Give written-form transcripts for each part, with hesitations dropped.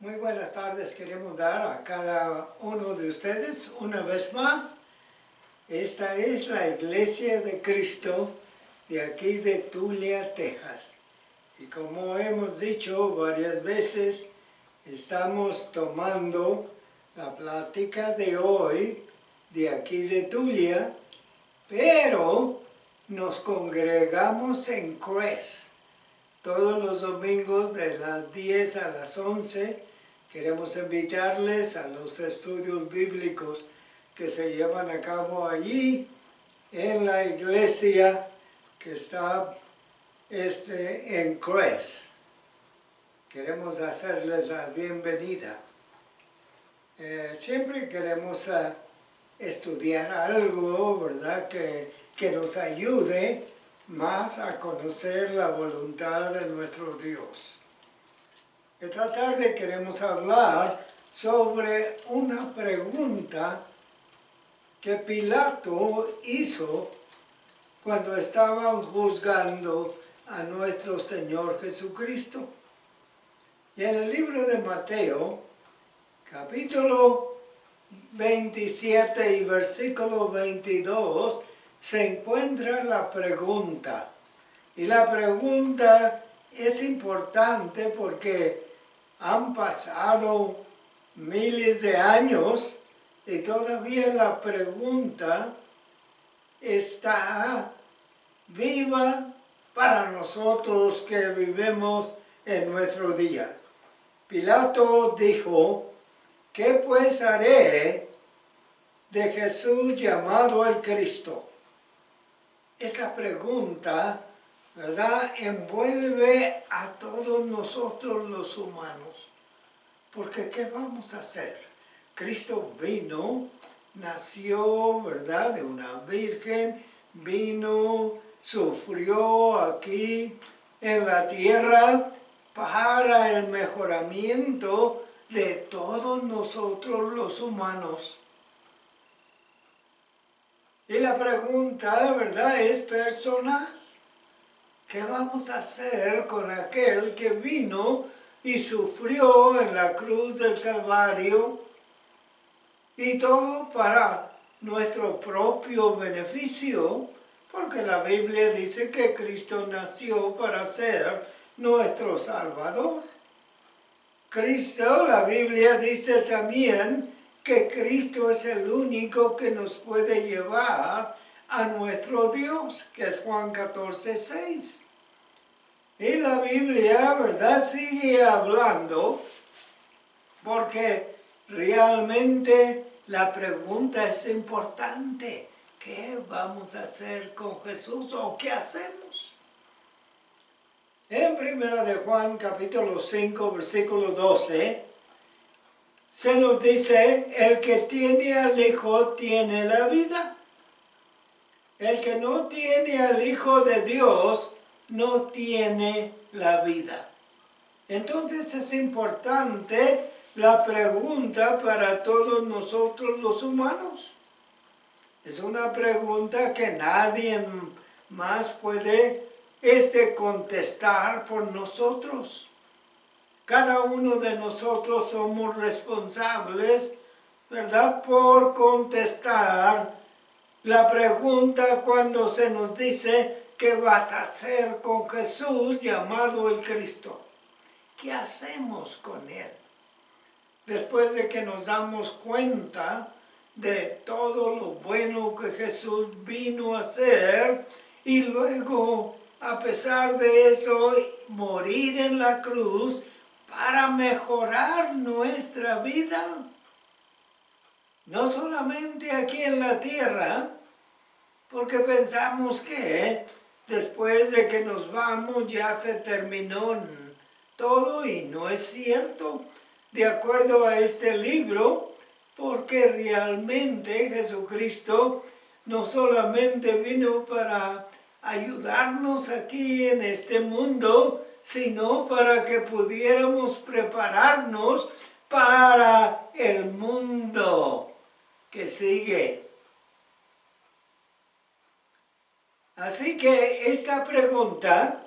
Muy buenas tardes, queremos dar a cada uno de ustedes una vez más. Esta es la Iglesia de Cristo de aquí de Tulia, Texas. Y como hemos dicho varias veces, estamos tomando la plática de hoy de aquí de Tulia, pero nos congregamos en Crest. Todos los domingos de las 10 a las 11 queremos invitarles a los estudios bíblicos que se llevan a cabo allí en la iglesia que está en Crest. Queremos hacerles la bienvenida. Siempre queremos estudiar algo, ¿verdad? Que nos ayude más a conocer la voluntad de nuestro Dios. Esta tarde queremos hablar sobre una pregunta que Pilato hizo cuando estaban juzgando a nuestro Señor Jesucristo. Y en el libro de Mateo, capítulo 27 y versículo 22, se encuentra la pregunta. Y la pregunta es importante porque han pasado miles de años y todavía la pregunta está viva para nosotros que vivimos en nuestro día. Pilato dijo: ¿qué pues haré de Jesús llamado el Cristo? Esta pregunta, ¿verdad?, envuelve a todos nosotros los humanos. Porque ¿qué vamos a hacer? Cristo vino, nació, ¿verdad?, de una virgen, vino, sufrió aquí en la tierra para el mejoramiento de todos nosotros los humanos. Y la pregunta, ¿verdad?, es personal. ¿Qué vamos a hacer con aquel que vino y sufrió en la cruz del Calvario? Y todo para nuestro propio beneficio, porque la Biblia dice que Cristo nació para ser nuestro Salvador. Cristo, la Biblia dice también que Cristo es el único que nos puede llevar a nuestro Dios, que es Juan 14:6. Y la Biblia, ¿verdad?, sigue hablando porque realmente la pregunta es importante. ¿Qué vamos a hacer con Jesús o qué hacemos? En 1 de Juan capítulo 5 versículo 12 se nos dice: el que tiene al Hijo tiene la vida. El que no tiene al Hijo de Dios no tiene la vida. Entonces es importante la pregunta para todos nosotros los humanos. Es una pregunta que nadie más puede contestar por nosotros. Cada uno de nosotros somos responsables, ¿verdad?, por contestar la pregunta cuando se nos dice: ¿qué vas a hacer con Jesús llamado el Cristo? ¿Qué hacemos con Él? Después de que nos damos cuenta de todo lo bueno que Jesús vino a hacer y luego, a pesar de eso, morir en la cruz para mejorar nuestra vida. No solamente aquí en la tierra, porque pensamos que después de que nos vamos ya se terminó todo, y no es cierto, de acuerdo a este libro, porque realmente Jesucristo no solamente vino para ayudarnos aquí en este mundo, sino para que pudiéramos prepararnos para el mundo que sigue. Así que esta pregunta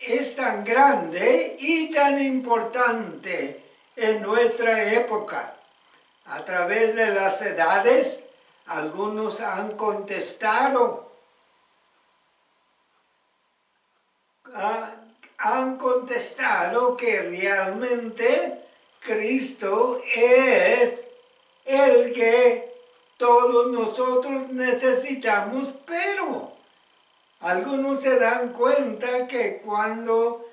es tan grande y tan importante en nuestra época. A través de las edades, algunos han contestado que realmente Cristo es el que todos nosotros necesitamos, pero algunos se dan cuenta que cuando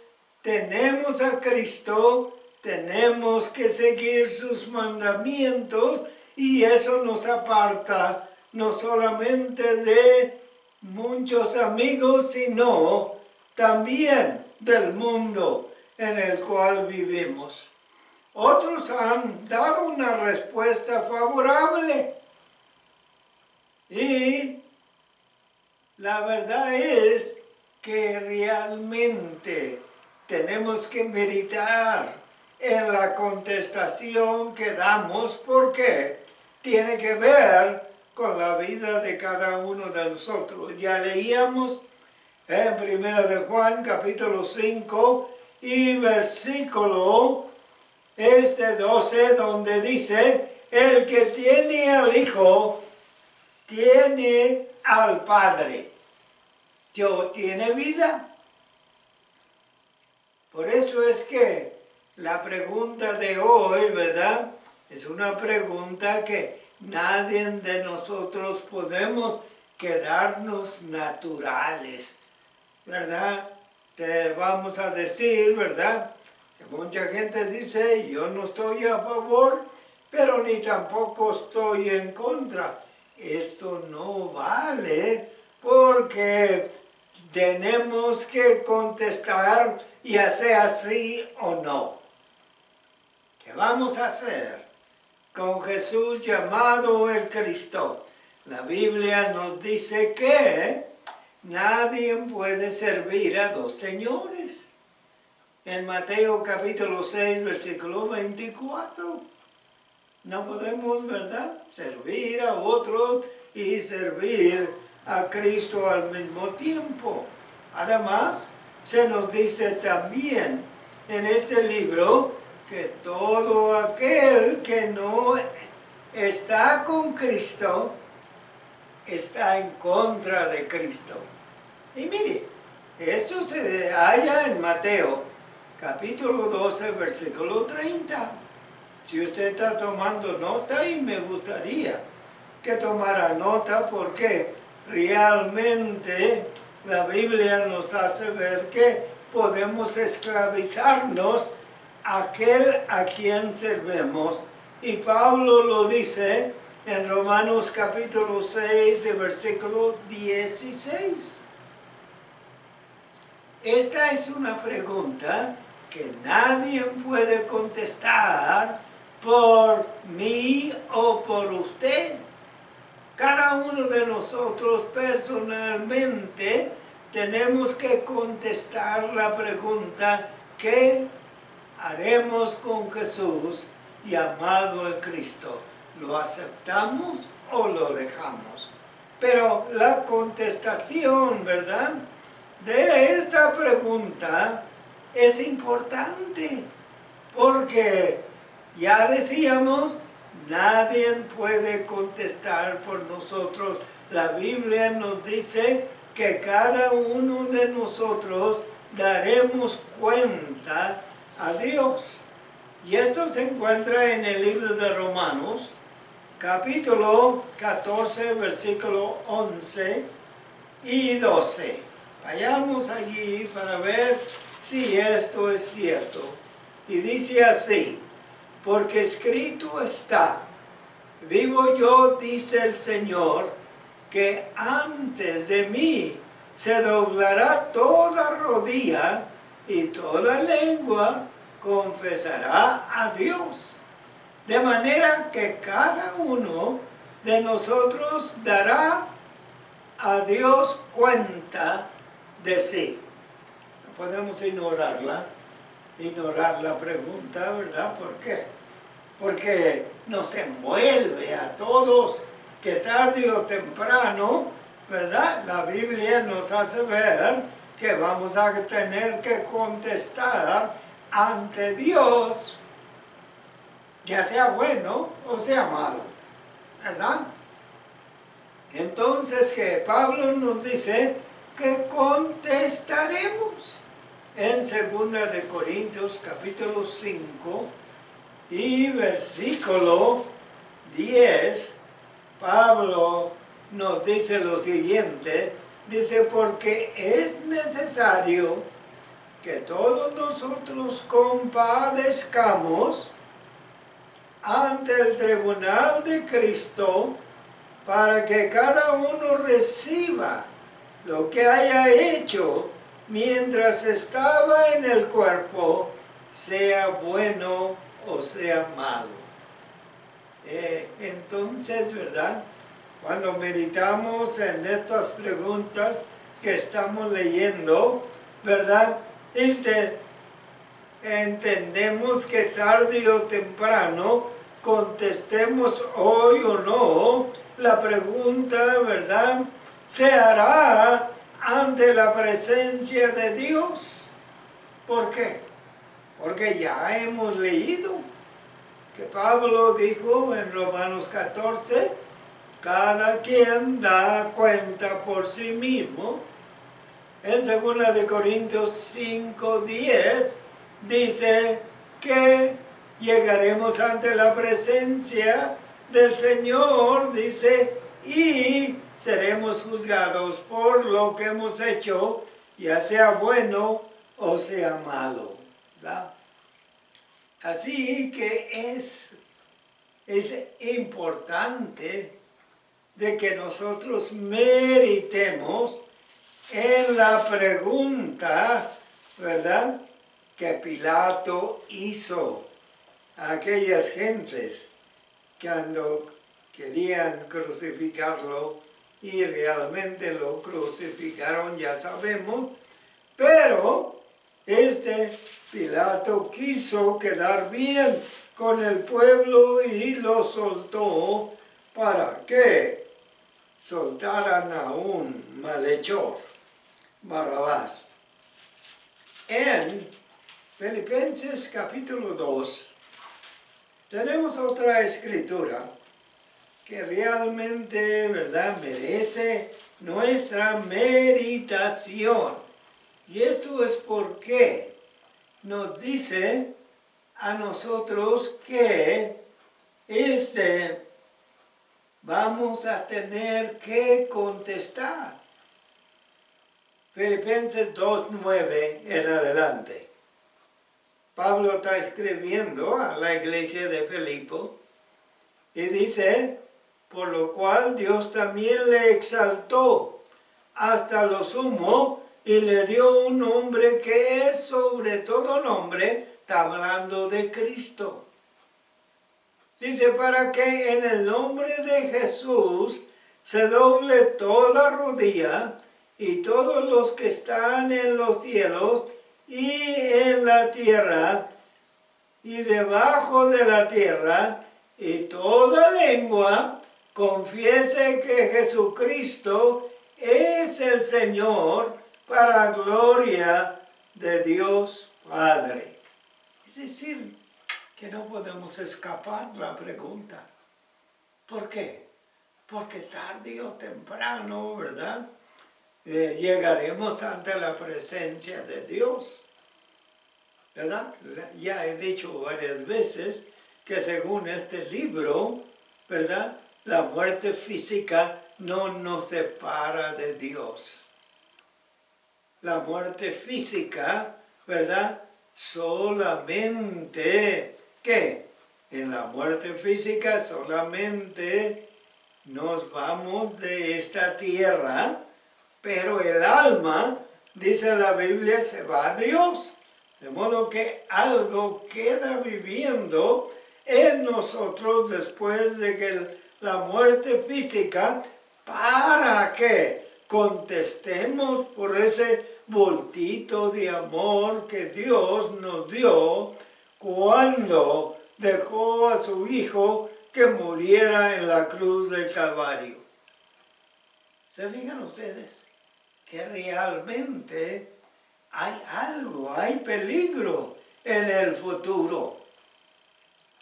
tenemos a Cristo, tenemos que seguir sus mandamientos y eso nos aparta no solamente de muchos amigos, sino también del mundo en el cual vivimos. Otros han dado una respuesta favorable y la verdad es que realmente tenemos que meditar en la contestación que damos porque tiene que ver con la vida de cada uno de nosotros. Ya leíamos en 1 de Juan capítulo 5 y versículo 12, donde dice: el que tiene al Hijo tiene al Padre. Dios tiene vida. Por eso es que la pregunta de hoy, ¿verdad?, es una pregunta que nadie de nosotros podemos quedarnos naturales, ¿verdad? Te vamos a decir, ¿verdad?, que mucha gente dice: yo no estoy a favor, pero ni tampoco estoy en contra. Esto no vale, porque tenemos que contestar ya sea sí o no. ¿Qué vamos a hacer con Jesús llamado el Cristo? La Biblia nos dice que nadie puede servir a dos señores. En Mateo capítulo 6, versículo 24. No podemos, ¿verdad?, servir a otros y servir a Cristo al mismo tiempo. Además, se nos dice también en este libro que todo aquel que no está con Cristo está en contra de Cristo. Y mire, esto se halla en Mateo capítulo 12, versículo 30. Si usted está tomando nota, y me gustaría que tomara nota, porque realmente la Biblia nos hace ver que podemos esclavizarnos a aquel a quien servemos. Y Pablo lo dice en Romanos capítulo 6, versículo 16. Esta es una pregunta que nadie puede contestar por mí o por usted. Cada uno de nosotros personalmente tenemos que contestar la pregunta: ¿qué haremos con Jesús llamado el Cristo? ¿Lo aceptamos o lo dejamos? Pero la contestación, ¿verdad?, de esta pregunta es importante, porque ya decíamos, nadie puede contestar por nosotros. La Biblia nos dice que cada uno de nosotros daremos cuenta a Dios. Y esto se encuentra en el libro de Romanos, capítulo 14, versículo 11 y 12. Vayamos allí para ver si esto es cierto. Y dice así: porque escrito está: vivo yo, dice el Señor, que antes de mí se doblará toda rodilla y toda lengua confesará a Dios. De manera que cada uno de nosotros dará a Dios cuenta de sí. No podemos ignorar la pregunta, ¿verdad? ¿Por qué? Porque nos envuelve a todos, que tarde o temprano, ¿verdad?, la Biblia nos hace ver que vamos a tener que contestar ante Dios ya sea bueno o sea malo, ¿verdad? Entonces que Pablo nos dice que contestaremos en 2 Corintios capítulo 5 y versículo 10, Pablo nos dice lo siguiente, dice, porque es necesario que todos nosotros compadezcamos ante el tribunal de Cristo, para que cada uno reciba lo que haya hecho mientras estaba en el cuerpo, sea bueno o sea malo. Entonces, ¿verdad? Cuando meditamos en estas preguntas que estamos leyendo, ¿verdad? Entendemos que tarde o temprano, contestemos hoy o no, la pregunta, ¿verdad?, se hará ante la presencia de Dios. ¿Por qué? Porque ya hemos leído que Pablo dijo en Romanos 14, cada quien da cuenta por sí mismo. En 2 Corintios 5:10 dice que llegaremos ante la presencia del Señor, dice, y seremos juzgados por lo que hemos hecho, ya sea bueno o sea malo, ¿verdad? Así que es importante de que nosotros meditemos en la pregunta, ¿verdad?, que Pilato hizo a aquellas gentes que cuando querían crucificarlo y realmente lo crucificaron, ya sabemos, pero Pilato quiso quedar bien con el pueblo y lo soltó para que soltaran a un malhechor, Barrabás. En Filipenses capítulo 2 tenemos otra escritura que realmente, ¿verdad?, merece nuestra meditación. Y esto es porque nos dice a nosotros que vamos a tener que contestar. Filipenses 2:9 en adelante. Pablo está escribiendo a la iglesia de Filipo y dice, por lo cual Dios también le exaltó hasta lo sumo y le dio un nombre que es sobre todo nombre, está hablando de Cristo. Dice, para que en el nombre de Jesús se doble toda rodilla y todos los que están en los cielos y en la tierra y debajo de la tierra, y toda lengua confiese que Jesucristo es el Señor, para gloria de Dios Padre. Es decir, que no podemos escapar la pregunta. ¿Por qué? Porque tarde o temprano, ¿verdad?, llegaremos ante la presencia de Dios, ¿verdad? Ya he dicho varias veces que según este libro, ¿verdad?, la muerte física no nos separa de Dios. La muerte física, ¿verdad?, solamente, ¿qué? En la muerte física solamente nos vamos de esta tierra, pero el alma, dice la Biblia, se va a Dios. De modo que algo queda viviendo en nosotros después de que la muerte física, para que contestemos por ese voltito de amor que Dios nos dio cuando dejó a su Hijo que muriera en la cruz del Calvario. ¿Se fijan ustedes que realmente hay algo, hay peligro en el futuro?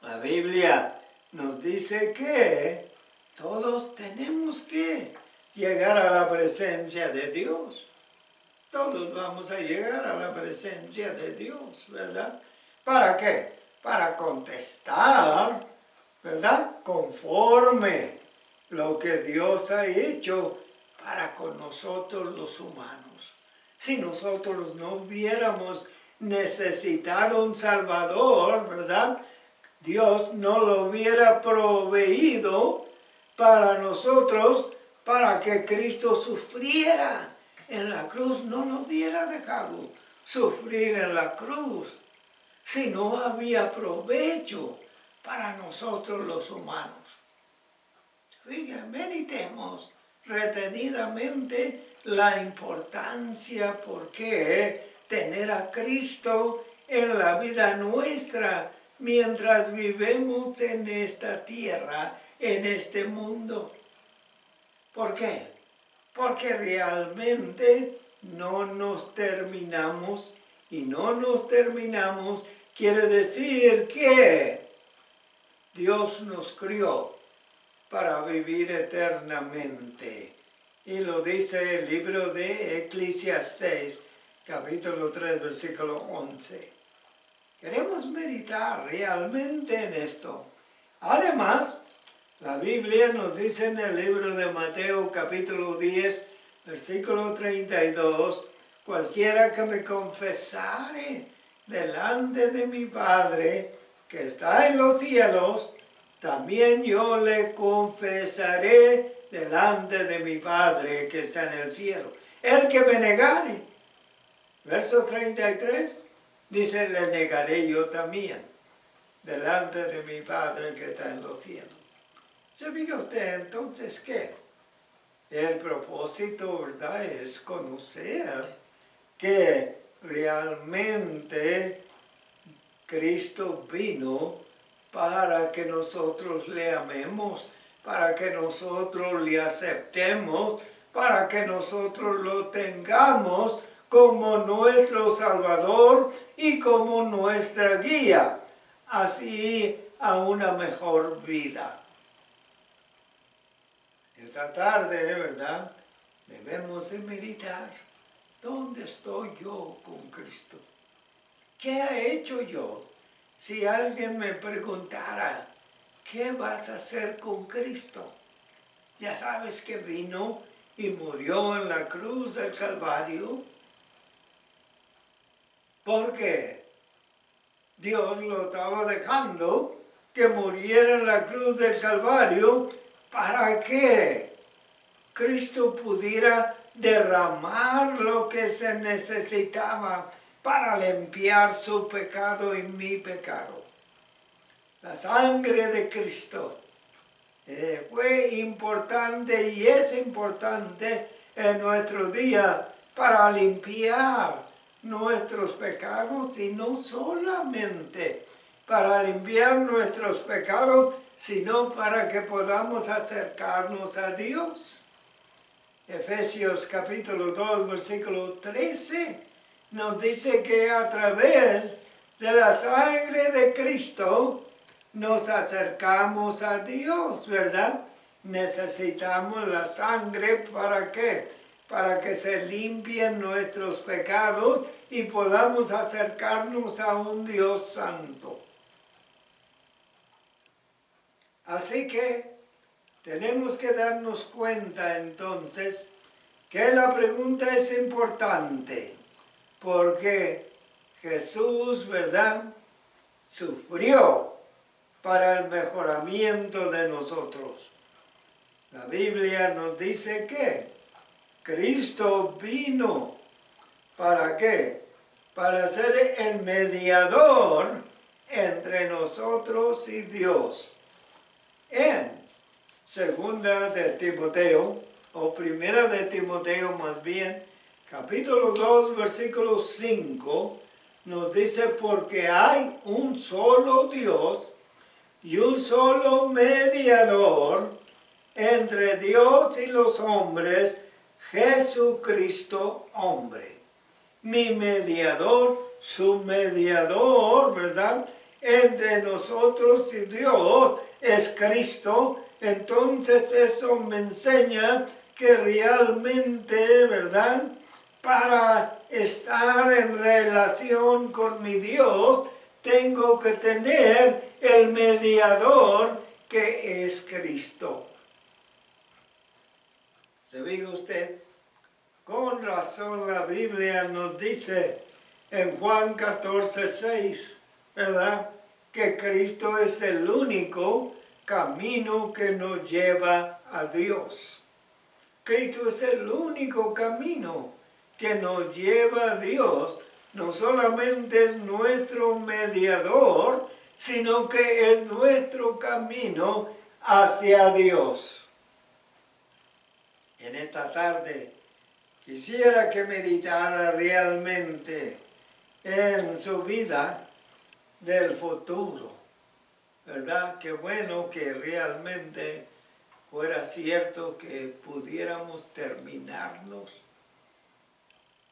La Biblia nos dice que todos tenemos que llegar a la presencia de Dios. Todos vamos a llegar a la presencia de Dios, ¿verdad? ¿Para qué? Para contestar, ¿verdad? Conforme lo que Dios ha hecho para con nosotros los humanos. Si nosotros no hubiéramos necesitado un Salvador, ¿verdad? Dios no lo hubiera proveído para nosotros, para que Cristo sufriera en la cruz. No lo hubiera dejado sufrir en la cruz, si no había provecho para nosotros los humanos. Fíjense, meditemos retenidamente la importancia por qué tener a Cristo en la vida nuestra mientras vivimos en esta tierra, en este mundo. ¿Por qué? Porque realmente no nos terminamos, y no nos terminamos quiere decir que Dios nos crió para vivir eternamente. Y lo dice el libro de Eclesiastés, capítulo 3, versículo 11. Queremos meditar realmente en esto. Además, la Biblia nos dice en el libro de Mateo, capítulo 10, versículo 32, cualquiera que me confesare delante de mi Padre, que está en los cielos, también yo le confesaré delante de mi Padre que está en el cielo. El que me negare, verso 33, dice, le negaré yo también delante de mi Padre que está en los cielos. ¿Sabe usted entonces qué? El propósito, ¿verdad?, es conocer que realmente Cristo vino para que nosotros le amemos, para que nosotros le aceptemos, para que nosotros lo tengamos como nuestro Salvador y como nuestra guía, así a una mejor vida. Esta tarde, ¿verdad?, debemos de meditar. ¿Dónde estoy yo con Cristo? ¿Qué he hecho yo? Si alguien me preguntara, ¿qué vas a hacer con Cristo? Ya sabes que vino y murió en la cruz del Calvario. Porque Dios lo estaba dejando que muriera en la cruz del Calvario para que Cristo pudiera derramar lo que se necesitaba para limpiar su pecado y mi pecado. La sangre de Cristo fue importante y es importante en nuestro día para limpiar nuestros pecados, y no solamente para limpiar nuestros pecados, sino para que podamos acercarnos a Dios. Efesios capítulo 2, versículo 13, nos dice que a través de la sangre de Cristo nos acercamos a Dios, ¿verdad? Necesitamos la sangre, ¿para qué? Para que se limpien nuestros pecados y podamos acercarnos a un Dios santo. Así que tenemos que darnos cuenta entonces que la pregunta es importante, porque Jesús, ¿verdad?, sufrió para el mejoramiento de nosotros. La Biblia nos dice que Cristo vino, ¿para qué? Para ser el mediador entre nosotros y Dios. En segunda de Timoteo, o primera de Timoteo más bien, capítulo 2, versículo 5, nos dice, porque hay un solo Dios y un solo mediador entre Dios y los hombres, Jesucristo hombre. Mi mediador, su mediador, ¿verdad?, entre nosotros y Dios es Cristo. Entonces eso me enseña que realmente, ¿verdad?, para estar en relación con mi Dios, tengo que tener el mediador que es Cristo. ¿Se ve usted? Con razón la Biblia nos dice en Juan 14:6, ¿verdad?, que Cristo es el único camino que nos lleva a Dios. Cristo es el único camino que nos lleva a Dios. No solamente es nuestro mediador, sino que es nuestro camino hacia Dios. En esta tarde quisiera que meditara realmente en su vida del futuro, ¿verdad? Qué bueno que realmente fuera cierto que pudiéramos terminarnos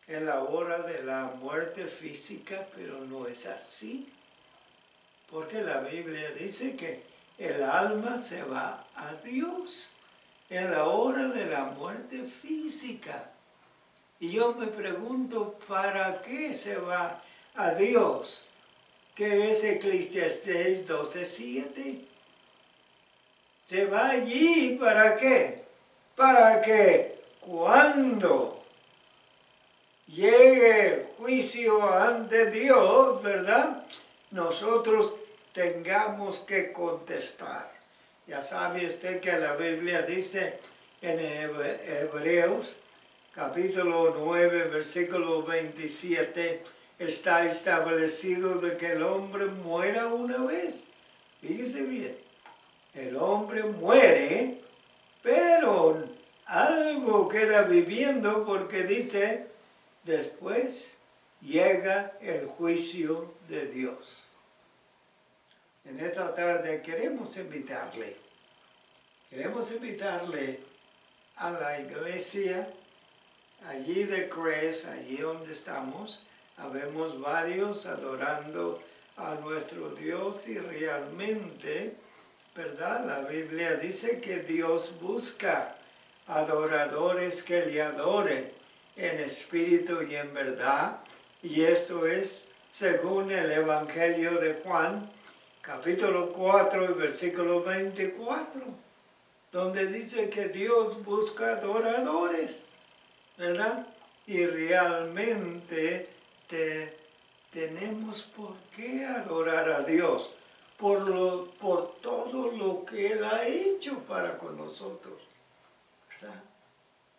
en la hora de la muerte física, pero no es así, porque la Biblia dice que el alma se va a Dios en la hora de la muerte física. Y yo me pregunto, ¿para qué se va a Dios? ¿Qué es Eclesiastés 12:7? Se va allí, ¿para qué? Para que cuando llegue el juicio ante Dios, ¿verdad?, nosotros tengamos que contestar. Ya sabe usted que la Biblia dice en Hebreos, capítulo 9, versículo 27, está establecido de que el hombre muera una vez. Fíjese bien, el hombre muere, pero algo queda viviendo porque dice, después llega el juicio de Dios. En esta tarde queremos invitarle a la iglesia allí de Cres, allí donde estamos. Habemos varios adorando a nuestro Dios y realmente, ¿verdad?, la Biblia dice que Dios busca adoradores que le adoren en espíritu y en verdad. Y esto es según el Evangelio de Juan, capítulo 4 y versículo 24, donde dice que Dios busca adoradores, ¿verdad? Y realmente tenemos por qué adorar a Dios, por todo lo que Él ha hecho para con nosotros, ¿verdad?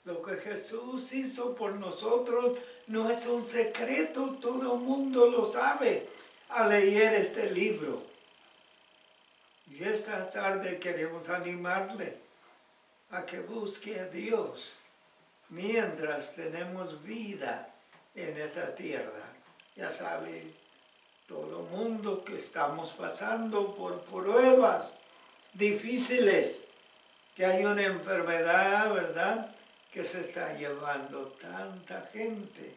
Lo que Jesús hizo por nosotros no es un secreto, todo el mundo lo sabe al leer este libro. Y esta tarde queremos animarle a que busque a Dios mientras tenemos vida en esta tierra. Ya sabe, todo mundo que estamos pasando por pruebas difíciles, que hay una enfermedad, ¿verdad?, que se está llevando tanta gente,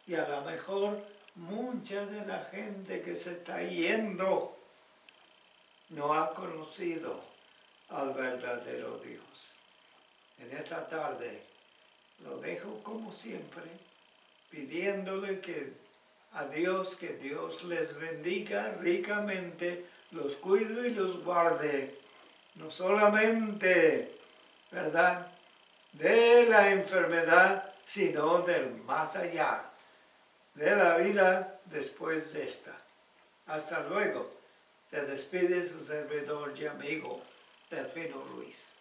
y a lo mejor mucha de la gente que se está yendo no ha conocido al verdadero Dios. En esta tarde lo dejo como siempre, pidiéndole a Dios que Dios les bendiga ricamente, los cuide y los guarde, no solamente, ¿verdad?, de la enfermedad, sino del más allá, de la vida después de esta. Hasta luego. Se despide su servidor y amigo, Delfino Ruiz.